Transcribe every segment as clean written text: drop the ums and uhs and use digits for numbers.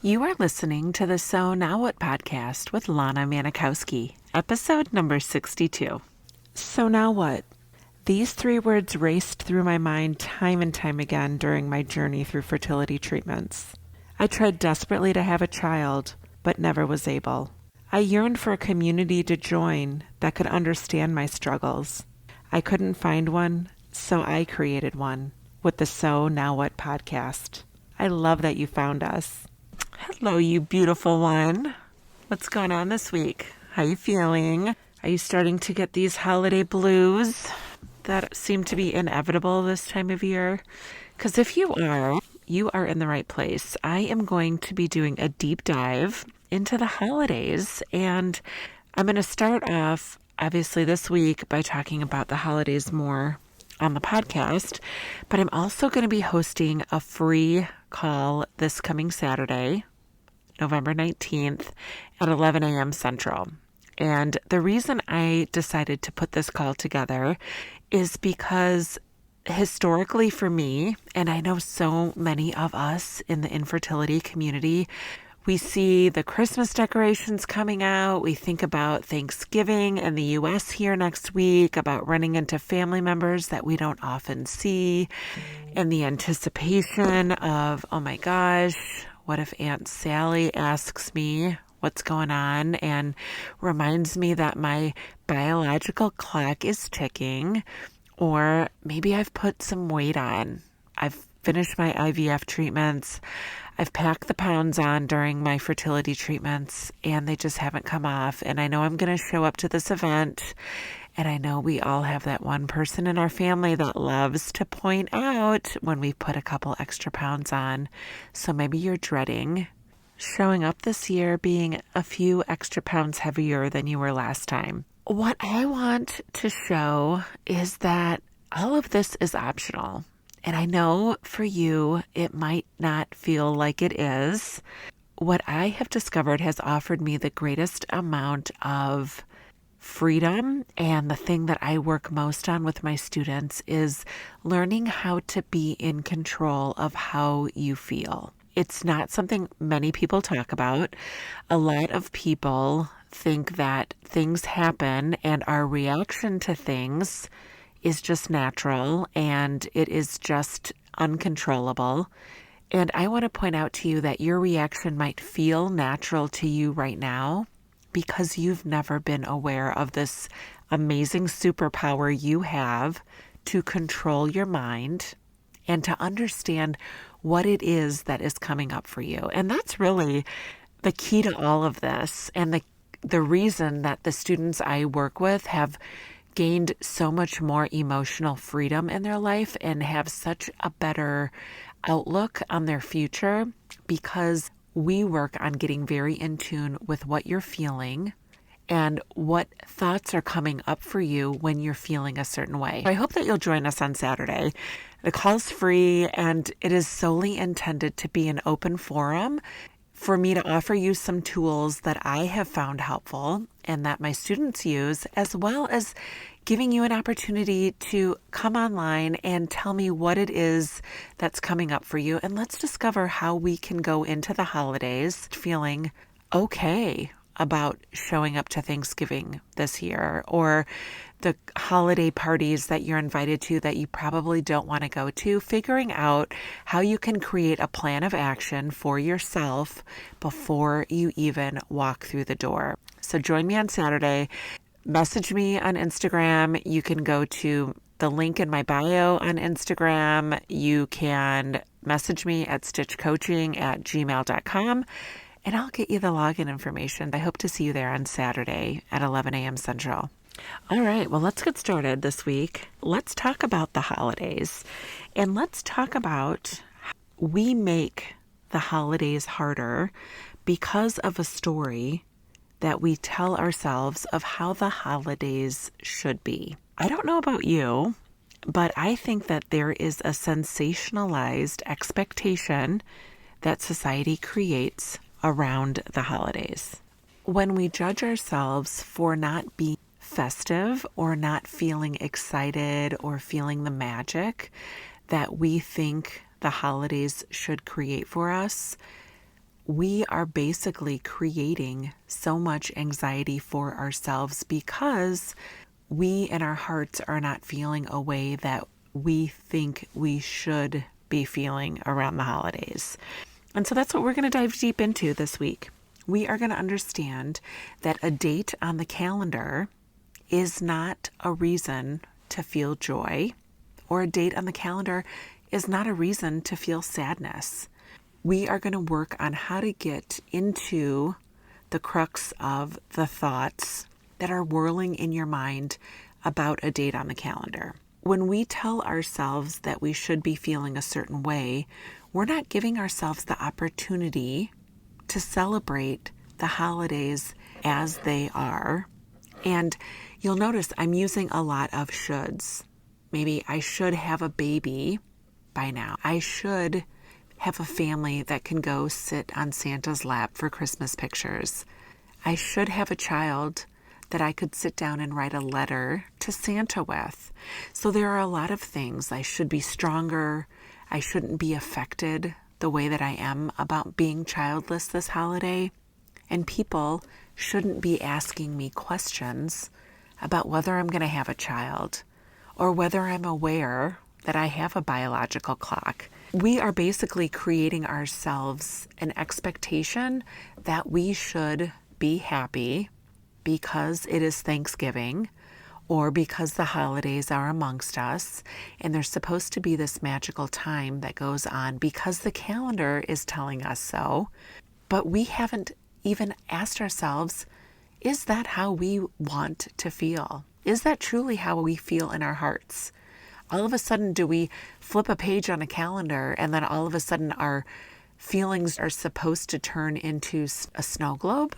You are listening to the So Now What podcast with Lana Manikowski, episode number 62. So now what? These three words raced through my mind time and time again during my journey through fertility treatments. I tried desperately to have a child, but never was able. I yearned for a community to join that could understand my struggles. I couldn't find one, so I created one with the So Now What podcast. I love that you found us. Hello, you beautiful one. What's going on this week? How you feeling? Are you starting to get these holiday blues that seem to be inevitable this time of year? Because if you are in the right place. I am going to be doing a deep dive into the holidays, and I'm going to start off, obviously, this week by talking about the holidays more on the podcast, but I'm also going to be hosting a free call this coming Saturday, November 19th at 11 a.m. Central. And the reason I decided to put this call together is because historically for me, and I know so many of us in the infertility community, we see the Christmas decorations coming out. We think about Thanksgiving in the U.S. here next week, about running into family members that we don't often see, and the anticipation of, oh my gosh, what if Aunt Sally asks me what's going on and reminds me that my biological clock is ticking, or maybe I've put some weight on. I've finished my IVF treatments. I've packed the pounds on during my fertility treatments, and they just haven't come off. And I know I'm going to show up to this event, and I know we all have that one person in our family that loves to point out when we put a couple extra pounds on. So maybe you're dreading showing up this year being a few extra pounds heavier than you were last time. What I want to show is that all of this is optional. And I know for you, it might not feel like it is. What I have discovered has offered me the greatest amount of freedom. And the thing that I work most on with my students is learning how to be in control of how you feel. It's not something many people talk about. A lot of people think that things happen and our reaction to things is just natural and it is just uncontrollable. And I want to point out to you that your reaction might feel natural to you right now because you've never been aware of this amazing superpower you have to control your mind and to understand what it is that is coming up for you. And that's really the key to all of this, and the reason that the students I work with have gained so much more emotional freedom in their life and have such a better outlook on their future, because we work on getting very in tune with what you're feeling and what thoughts are coming up for you when you're feeling a certain way. I hope that you'll join us on Saturday. The call's free, and it is solely intended to be an open forum for me to offer you some tools that I have found helpful and that my students use, as well as giving you an opportunity to come online and tell me what it is that's coming up for you. And let's discover how we can go into the holidays feeling okay about showing up to Thanksgiving this year, or the holiday parties that you're invited to that you probably don't want to go to, figuring out how you can create a plan of action for yourself before you even walk through the door. So join me on Saturday. Message me on Instagram. You can go to the link in my bio on Instagram. You can message me at stitchcoaching@gmail.com. and I'll get you the login information. I hope to see you there on Saturday at 11 a.m. Central. All right, well, let's get started this week. Let's talk about the holidays, and let's talk about how we make the holidays harder because of a story that we tell ourselves of how the holidays should be. I don't know about you, but I think that there is a sensationalized expectation that society creates around the holidays. When we judge ourselves for not being festive or not feeling excited or feeling the magic that we think the holidays should create for us, we are basically creating so much anxiety for ourselves because we in our hearts are not feeling a way that we think we should be feeling around the holidays. And so that's what we're going to dive deep into this week. We are going to understand that a date on the calendar is not a reason to feel joy, or a date on the calendar is not a reason to feel sadness. We are going to work on how to get into the crux of the thoughts that are whirling in your mind about a date on the calendar. When we tell ourselves that we should be feeling a certain way, we're not giving ourselves the opportunity to celebrate the holidays as they are. And you'll notice I'm using a lot of shoulds. Maybe I should have a baby by now. I should have a family that can go sit on Santa's lap for Christmas pictures. I should have a child that I could sit down and write a letter to Santa with. So there are a lot of things. I should be stronger. I shouldn't be affected the way that I am about being childless this holiday. And people shouldn't be asking me questions about whether I'm going to have a child or whether I'm aware that I have a biological clock. We are basically creating ourselves an expectation that we should be happy because it is Thanksgiving or because the holidays are amongst us and there's supposed to be this magical time that goes on because the calendar is telling us so. But we haven't even asked ourselves, is that how we want to feel? Is that truly how we feel in our hearts? All of a sudden, do we flip a page on a calendar and then all of a sudden our feelings are supposed to turn into a snow globe?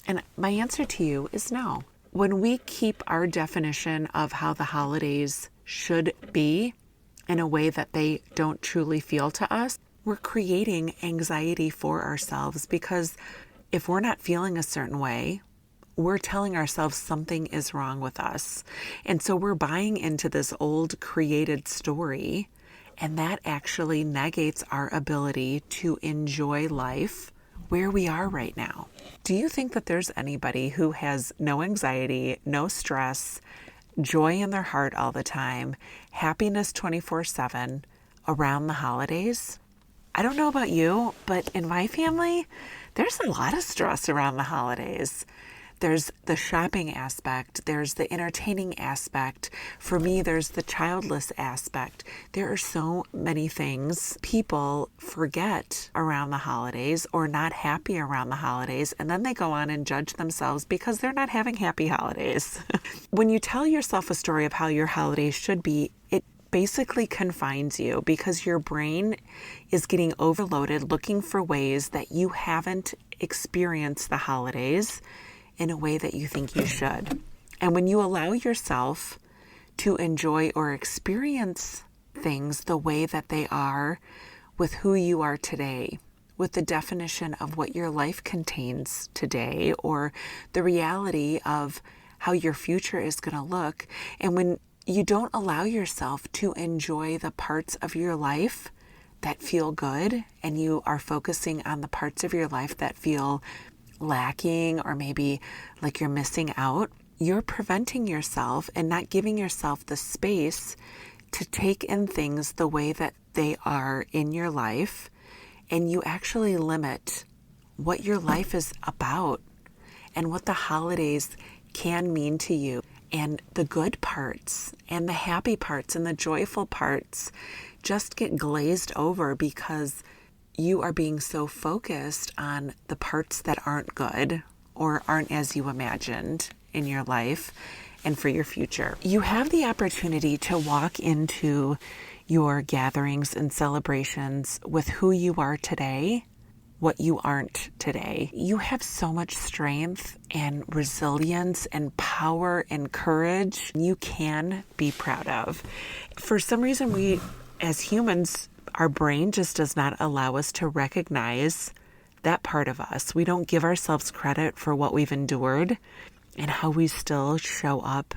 And my answer to you is no. When we keep our definition of how the holidays should be in a way that they don't truly feel to us, we're creating anxiety for ourselves because if we're not feeling a certain way, we're telling ourselves something is wrong with us. And so we're buying into this old created story, and that actually negates our ability to enjoy life where we are right now. Do you think that there's anybody who has no anxiety, no stress, joy in their heart all the time, happiness 24/7 around the holidays? I don't know about you, but in my family, there's a lot of stress around the holidays. There's the shopping aspect. There's the entertaining aspect. For me, there's the childless aspect. There are so many things people forget around the holidays or not happy around the holidays, and then they go on and judge themselves because they're not having happy holidays. When you tell yourself a story of how your holidays should be, it basically confines you because your brain is getting overloaded looking for ways that you haven't experienced the holidays in a way that you think you should. And when you allow yourself to enjoy or experience things the way that they are with who you are today, with the definition of what your life contains today, or the reality of how your future is going to look, and when you don't allow yourself to enjoy the parts of your life that feel good, and you are focusing on the parts of your life that feel lacking or maybe like you're missing out, you're preventing yourself and not giving yourself the space to take in things the way that they are in your life, and you actually limit what your life is about and what the holidays can mean to you. And the good parts and the happy parts and the joyful parts just get glazed over because you are being so focused on the parts that aren't good or aren't as you imagined in your life and for your future. You have the opportunity to walk into your gatherings and celebrations with who you are today, what you aren't today. You have so much strength and resilience and power and courage you can be proud of. For some reason, we as humans, our brain just does not allow us to recognize that part of us. We don't give ourselves credit for what we've endured and how we still show up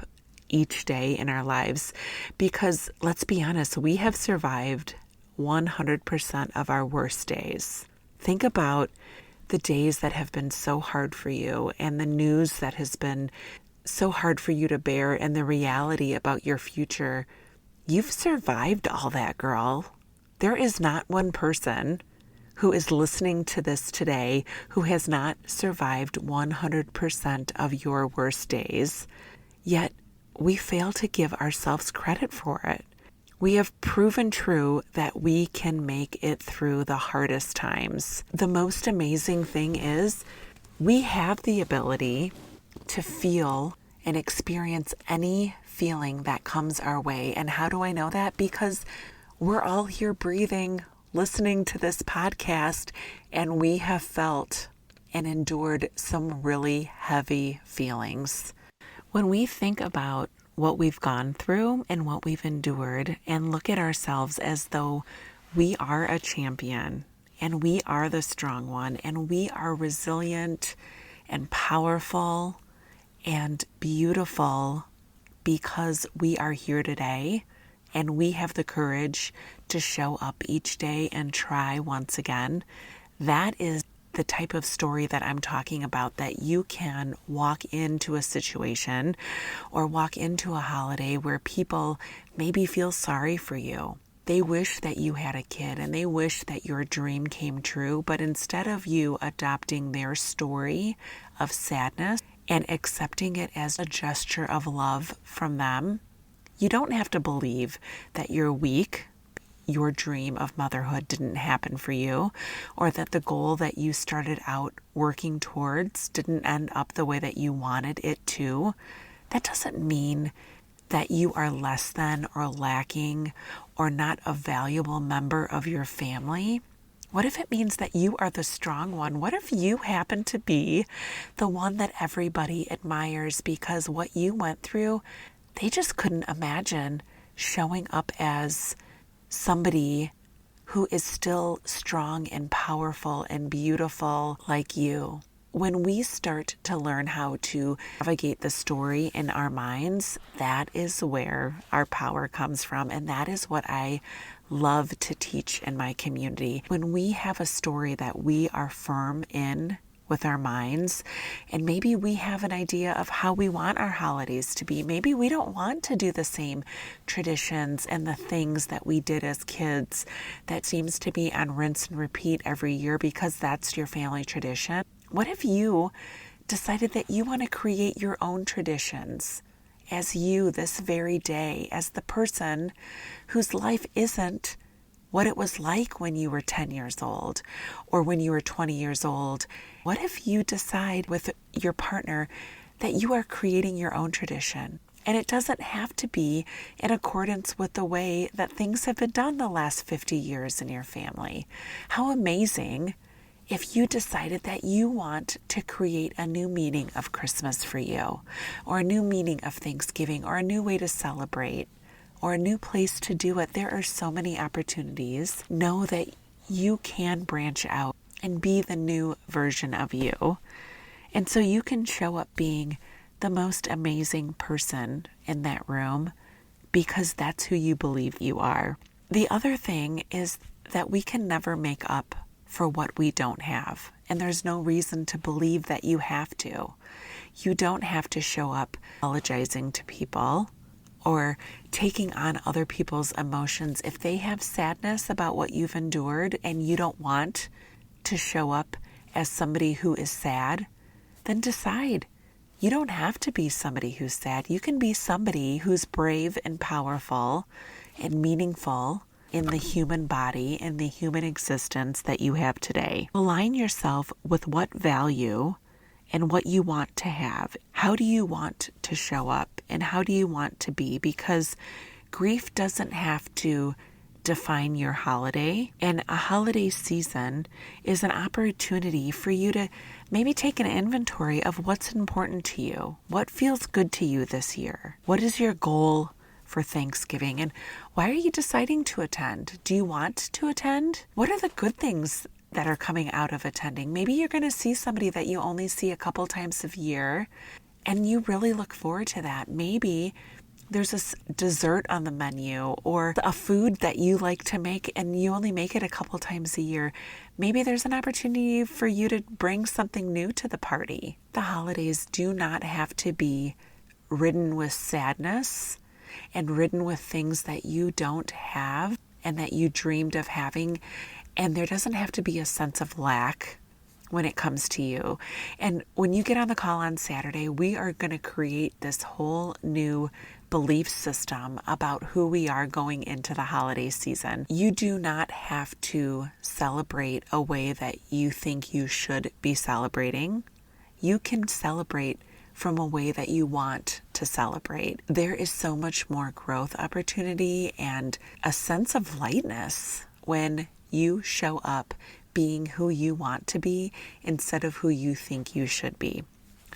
each day in our lives. Because let's be honest, we have survived 100% of our worst days. Think about the days that have been so hard for you and the news that has been so hard for you to bear and the reality about your future, you've survived all that, girl. There is not one person who is listening to this today who has not survived 100% of your worst days, yet we fail to give ourselves credit for it. We have proven true that we can make it through the hardest times. The most amazing thing is we have the ability to feel and experience any feeling that comes our way. And how do I know that? Because we're all here breathing, listening to this podcast, and we have felt and endured some really heavy feelings. When we think about what we've gone through and what we've endured and look at ourselves as though we are a champion and we are the strong one and we are resilient and powerful and beautiful because we are here today and we have the courage to show up each day and try once again, that is the type of story that I'm talking about, that you can walk into a situation or walk into a holiday where people maybe feel sorry for you. They wish that you had a kid and they wish that your dream came true, but instead of you adopting their story of sadness and accepting it as a gesture of love from them, you don't have to believe that you're weak, your dream of motherhood didn't happen for you, or that the goal that you started out working towards didn't end up the way that you wanted it to. That doesn't mean that you are less than or lacking or not a valuable member of your family. What if it means that you are the strong one? What if you happen to be the one that everybody admires because what you went through, they just couldn't imagine showing up as somebody who is still strong and powerful and beautiful like you. When we start to learn how to navigate the story in our minds, that is where our power comes from. And that is what I love to teach in my community. When we have a story that we are firm in with our minds, and maybe we have an idea of how we want our holidays to be. Maybe we don't want to do the same traditions and the things that we did as kids that seems to be on rinse and repeat every year because that's your family tradition. What if you decided that you want to create your own traditions as you this very day, as the person whose life isn't what it was like when you were 10 years old or when you were 20 years old? What if you decide with your partner that you are creating your own tradition? And it doesn't have to be in accordance with the way that things have been done the last 50 years in your family. How amazing if you decided that you want to create a new meaning of Christmas for you, or a new meaning of Thanksgiving, or a new way to celebrate, or a new place to do it. There are so many opportunities. Know that you can branch out and be the new version of you. And so you can show up being the most amazing person in that room because that's who you believe you are. The other thing is that we can never make up for what we don't have. And there's no reason to believe that you have to. You don't have to show up apologizing to people or taking on other people's emotions. If they have sadness about what you've endured and you don't want to show up as somebody who is sad, then decide. You don't have to be somebody who's sad. You can be somebody who's brave and powerful and meaningful in the human body, in the human existence that you have today. Align yourself with what value and what you want to have. How do you want to show up and how do you want to be? Because grief doesn't have to define your holiday, and a holiday season is an opportunity for you to maybe take an inventory of what's important to you. What feels good to you this year? What is your goal for Thanksgiving? And why are you deciding to attend? Do you want to attend? What are the good things that are coming out of attending? Maybe you're going to see somebody that you only see a couple times a year and you really look forward to that. Maybe there's this dessert on the menu or a food that you like to make and you only make it a couple times a year. Maybe there's an opportunity for you to bring something new to the party. The holidays do not have to be ridden with sadness and ridden with things that you don't have and that you dreamed of having. And there doesn't have to be a sense of lack when it comes to you. And when you get on the call on Saturday, we are going to create this whole new belief system about who we are going into the holiday season. You do not have to celebrate a way that you think you should be celebrating. You can celebrate from a way that you want to celebrate. There is so much more growth opportunity and a sense of lightness when you show up being who you want to be instead of who you think you should be.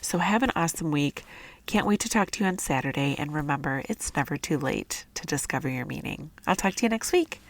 So have an awesome week. Can't wait to talk to you on Saturday. And remember, it's never too late to discover your meaning. I'll talk to you next week.